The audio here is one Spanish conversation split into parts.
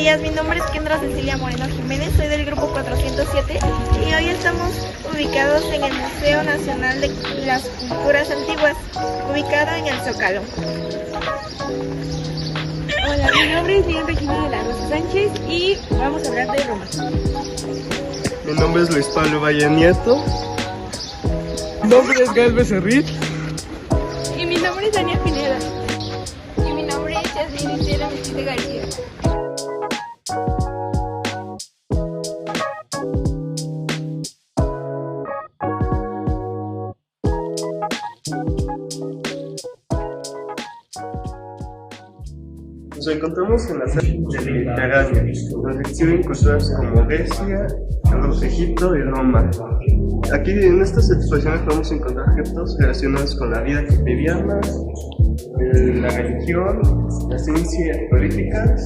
días, mi nombre es Kendra Cecilia Moreno Jiménez, soy del grupo 407 y hoy estamos ubicados en el Museo Nacional de las Culturas Antiguas, ubicado en el Zócalo. Hola, mi nombre es Lian Regina de la Rosa Sánchez y vamos a hablar de Roma. Mi nombre es Luis Pablo Valle Nieto. Mi nombre es Gael Becerril. Y mi nombre es Dania Pineda. Y mi nombre es Yasmin Isidra Mesquite García. Nos encontramos en la sede de Mediterránea, donde exhiben culturas como Grecia, Egipto y Roma. Aquí en estas exposiciones podemos encontrar objetos relacionados con la vida cotidiana, la religión, la ciencia y política.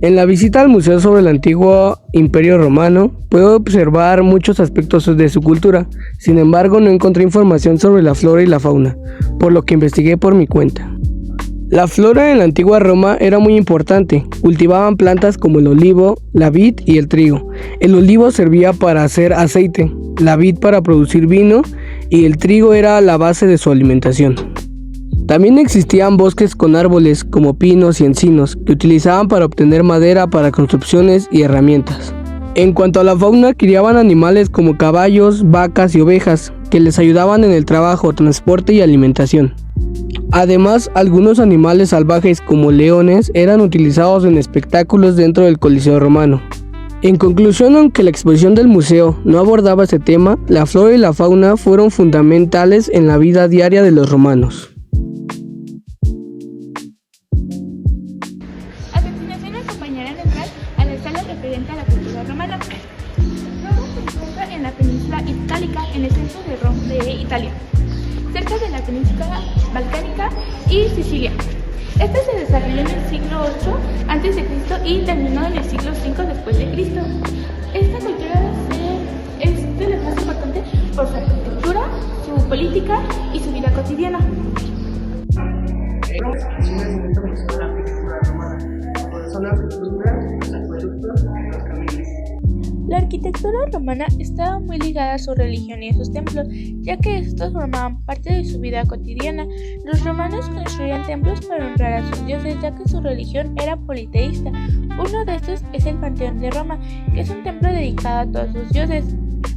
En la visita al museo sobre el antiguo Imperio Romano, puedo observar muchos aspectos de su cultura. Sin embargo, no encontré información sobre la flora y la fauna, por lo que investigué por mi cuenta. La flora en la antigua Roma era muy importante. Cultivaban plantas como el olivo, la vid y el trigo. El olivo servía para hacer aceite, la vid para producir vino y el trigo era la base de su alimentación. También existían bosques con árboles como pinos y encinos que utilizaban para obtener madera para construcciones y herramientas. En cuanto a la fauna, criaban animales como caballos, vacas y ovejas que les ayudaban en el trabajo, transporte y alimentación. Además, algunos animales salvajes como leones eran utilizados en espectáculos dentro del Coliseo romano. En conclusión, aunque la exposición del museo no abordaba ese tema, la flora y la fauna fueron fundamentales en la vida diaria de los romanos. A continuación nos acompañarán a entrar a la sala referente a la cultura romana. Roma se encuentra en la península itálica, en el centro de Italia, cerca de la península balcánica y Sicilia. Este se desarrolló en el siglo VIII a.C. y terminó en el siglo V después de Cristo. Esta cultura es de las más importantes por su arquitectura, su política y su vida cotidiana. La arquitectura romana estaba muy ligada a su religión y a sus templos, ya que estos formaban parte de su vida cotidiana. Los romanos construían templos para honrar a sus dioses, ya que su religión era politeísta. Uno de estos es el Panteón de Roma, que es un templo dedicado a todos sus dioses.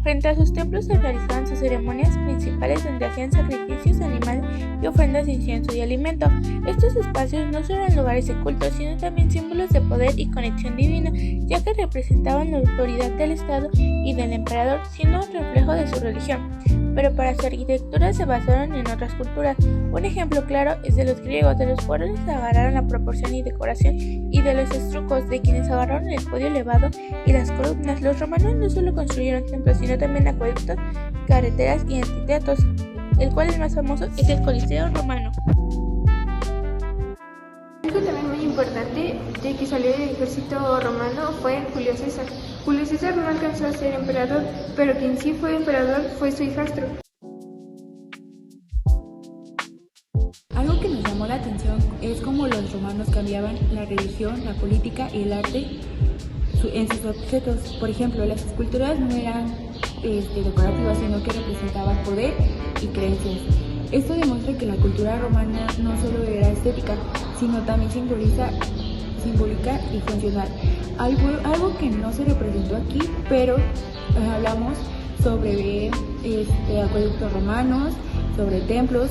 Frente a sus templos se realizaban sus ceremonias principales donde hacían sacrificios animales y ofrendas de incienso y alimento. Estos espacios no solo eran lugares de culto, sino también símbolos de poder y conexión divina, ya que representaban la autoridad del Estado y del emperador, siendo un reflejo de su religión. Pero para su arquitectura se basaron en otras culturas. Un ejemplo claro es de los griegos, de los cuales agarraron la proporción y decoración, y de los estrucos, de quienes agarraron el podio elevado y las columnas. Los romanos no solo construyeron templos, sino también acueductos, carreteras y anfiteatros, el cual el más famoso es el Coliseo romano. Algo también muy importante de que salió del ejército romano fue Julio César. Julio César no alcanzó a ser emperador, pero quien sí fue emperador fue su hijastro. Algo que nos llamó la atención es cómo los romanos cambiaban la religión, la política y el arte en sus objetos. Por ejemplo, las esculturas no eran decorativas, sino que representaban poder y creencias. Esto demuestra que la cultura romana no solo era estética, sino también simbólica y funcional. Algo que no se representó aquí, pero hablamos sobre acueductos romanos, sobre templos.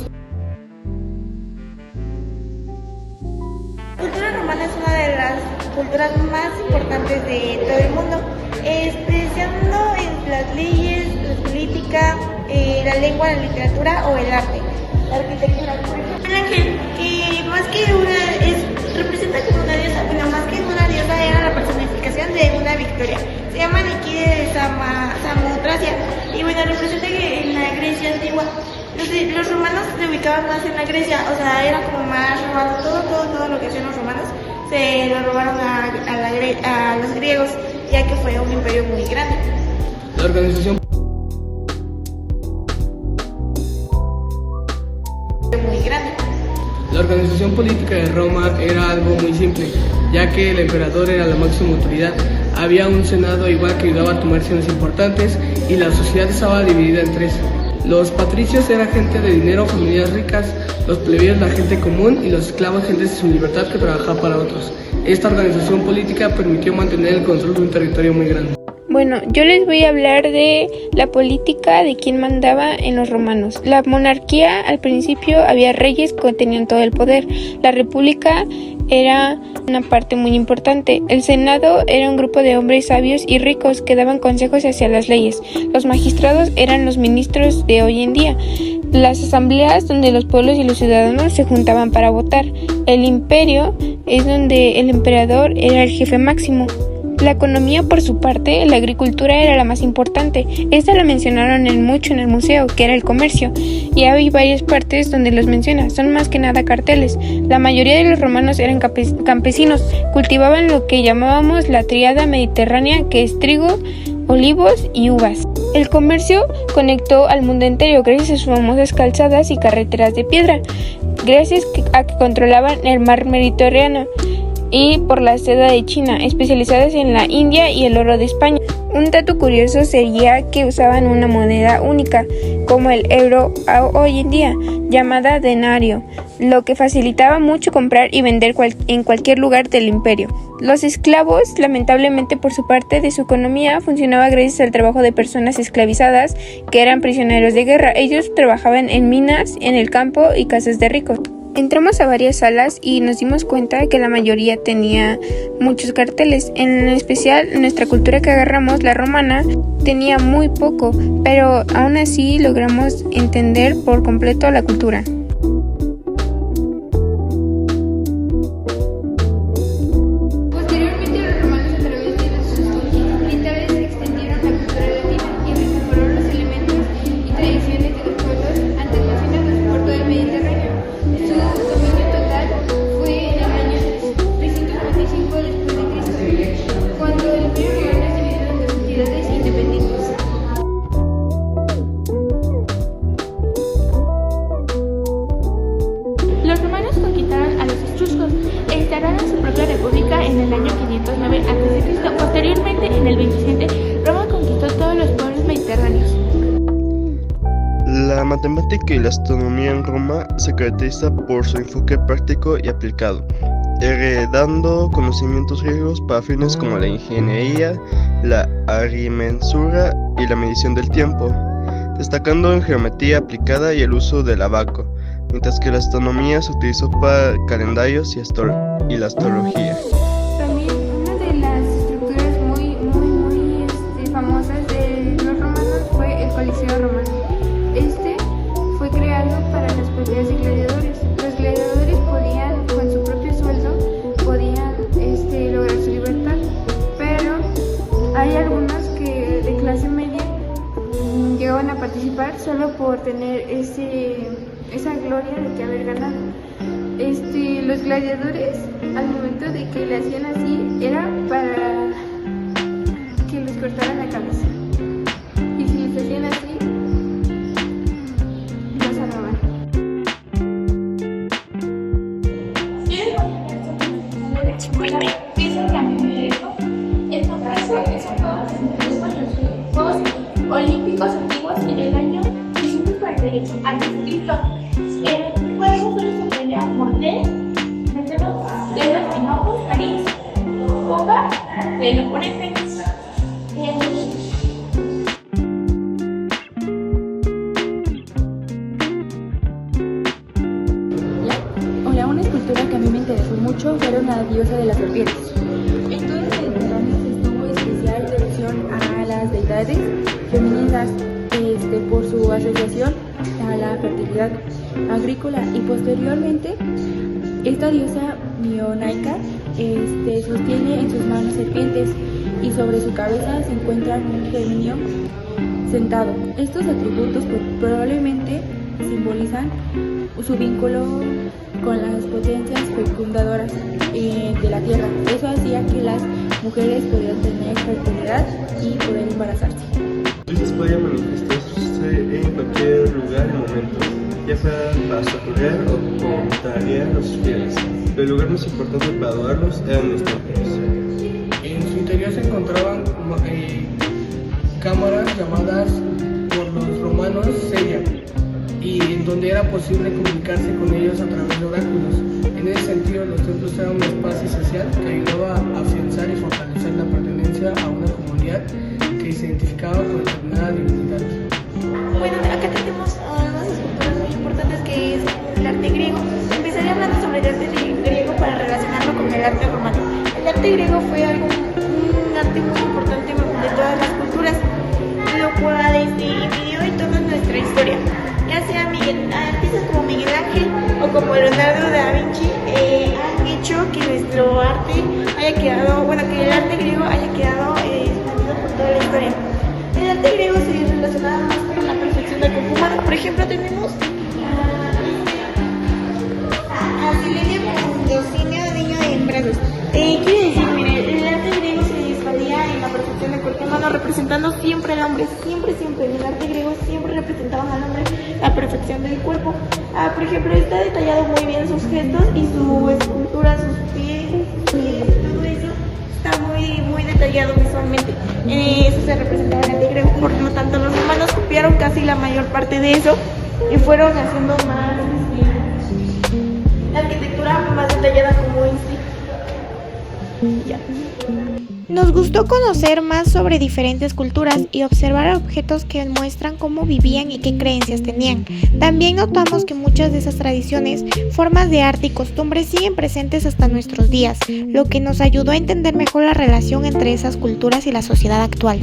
La cultura romana es una de las culturas más importantes de todo el mundo, expresando en las leyes, la política, la lengua, la literatura o el arte. La arquitectura, por ejemplo, que más que representa como una diosa, pero más que una diosa era la personificación de una victoria. Se llama Nike de Samotracia y bueno, representa que en la Grecia antigua los romanos se ubicaban más en la Grecia, o sea, era como más robado todo lo que hacían los romanos, se lo robaron a los griegos, ya que fue un imperio muy grande. La organización Muy grande. La organización política de Roma era algo muy simple, ya que el emperador era la máxima autoridad. Había un senado igual que ayudaba a tomar decisiones importantes y la sociedad estaba dividida en tres. Los patricios eran gente de dinero, familias ricas, los plebeyos la gente común y los esclavos gente sin libertad que trabajaba para otros. Esta organización política permitió mantener el control de un territorio muy grande. Bueno, yo les voy a hablar de la política de quién mandaba en los romanos. La monarquía, al principio había reyes que tenían todo el poder. La república era una parte muy importante. El senado era un grupo de hombres sabios y ricos que daban consejos hacia las leyes. Los magistrados eran los ministros de hoy en día. Las asambleas donde los pueblos y los ciudadanos se juntaban para votar. El imperio es donde el emperador era el jefe máximo. La economía, por su parte, la agricultura era la más importante. Esta la mencionaron mucho en el museo, que era el comercio. Y hay varias partes donde los menciona, son más que nada carteles. La mayoría de los romanos eran campesinos, cultivaban lo que llamábamos la tríada mediterránea, que es trigo, olivos y uvas. El comercio conectó al mundo entero gracias a sus famosas calzadas y carreteras de piedra, gracias a que controlaban el mar Mediterráneo, y por la seda de China, especializadas en la India y el oro de España. Un dato curioso sería que usaban una moneda única, como el euro hoy en día, llamada denario, lo que facilitaba mucho comprar y vender en cualquier lugar del imperio. Los esclavos, lamentablemente por su parte de su economía, funcionaba gracias al trabajo de personas esclavizadas que eran prisioneros de guerra. Ellos trabajaban en minas, en el campo y casas de ricos. Entramos a varias salas y nos dimos cuenta que la mayoría tenía muchos carteles. En especial, nuestra cultura que agarramos, la romana, tenía muy poco, pero aún así logramos entender por completo la cultura. Posteriormente, los romanos, a través de sus conquistas militares, extendieron la cultura latina y recuperaron los elementos y tradiciones de los pueblos antes mencionados por todo el Mediterráneo. Su dominio total fue en el año 345 después de Cristo, cuando el imperio romano se dividió en dos entidades independientes. Los romanos conquistaron a los etruscos e instalaron su propia república en el año 509 a.C. Posteriormente, en el 27, Roma conquistó todos los pueblos mediterráneos. La matemática y la astronomía en Roma se caracteriza por su enfoque práctico y aplicado, heredando conocimientos griegos para fines como la ingeniería, la agrimensura y la medición del tiempo, destacando en geometría aplicada y el uso del abaco, mientras que la astronomía se utilizó para calendarios y la astrología. También una de las estructuras muy famosas de los romanos fue el Coliseo romano. Este fue creado para las peleas de gladiadores. Los gladiadores podían, con su propio sueldo, lograr su libertad, pero hay algunos que de clase media llegaban a participar solo por tener esa gloria de que haber ganado. Los gladiadores, al momento de que le hacían así, era para que les cortaran la cabeza. Y si les hacían así, los salvaban. Juegos Olímpicos antiguos en el año 648 a.C. El juego solo se pelea morder, meterlos dedos en ojos, nariz, boca del oponente. Hola, una escultura que a mí me interesó mucho fueron la diosa de las serpientes. En todo el Mediterráneo se estuvo especial devoción a las deidades femeninas por su asociación a la fertilidad agrícola, y posteriormente esta diosa mionaica sostiene en sus manos serpientes y sobre su cabeza se encuentra un geminio sentado. Estos atributos probablemente simbolizan su vínculo con las potencias fecundadoras de la tierra. Eso hacía que las mujeres pudieran tener fertilidad y poder embarazarse. Entonces podía manifestarse en cualquier lugar y momento. ya fuera para socorrer o como tarea a los fieles. El lugar más importante para adorarlos eran los templos. En su interior se encontraban cámaras llamadas por los romanos sella, y en donde era posible comunicarse con ellos a través de oráculos. En ese sentido, los templos eran un espacio social que ayudaba a afianzar y fortalecer la pertenencia a una comunidad que se identificaba con determinada divinidad. Bueno, acá tenemos unas esculturas muy importantes que es el arte griego. Empezaré hablando sobre el arte griego para relacionarlo con el arte romano. El arte griego fue un arte muy importante de todas las culturas, lo cual influyó en toda nuestra historia. Ya sea artistas como Miguel Ángel o como Leonardo da Vinci han hecho que nuestro arte haya quedado, bueno, que el arte griego haya quedado extendido por toda la historia. El arte griego se relacionaba más con la perfección del cuerpo humano. Por ejemplo, tenemos a Silenia con Diocinio, niño en brazos. Quiere decir, mire, el arte griego se disfrazía en la perfección del cuerpo humano, representando siempre al hombre, siempre. En el arte griego siempre representaban al hombre la perfección del cuerpo. Por ejemplo, está detallado muy bien sus gestos y su escultura, sus pies, todo eso está muy detallado visualmente. Eso se representaba en el arte griego, por lo tanto los romanos copiaron casi la mayor parte de eso y fueron haciendo más la arquitectura más detallada como en sí. Ya. Nos gustó conocer más sobre diferentes culturas y observar objetos que muestran cómo vivían y qué creencias tenían. También notamos que muchas de esas tradiciones, formas de arte y costumbres siguen presentes hasta nuestros días, lo que nos ayudó a entender mejor la relación entre esas culturas y la sociedad actual.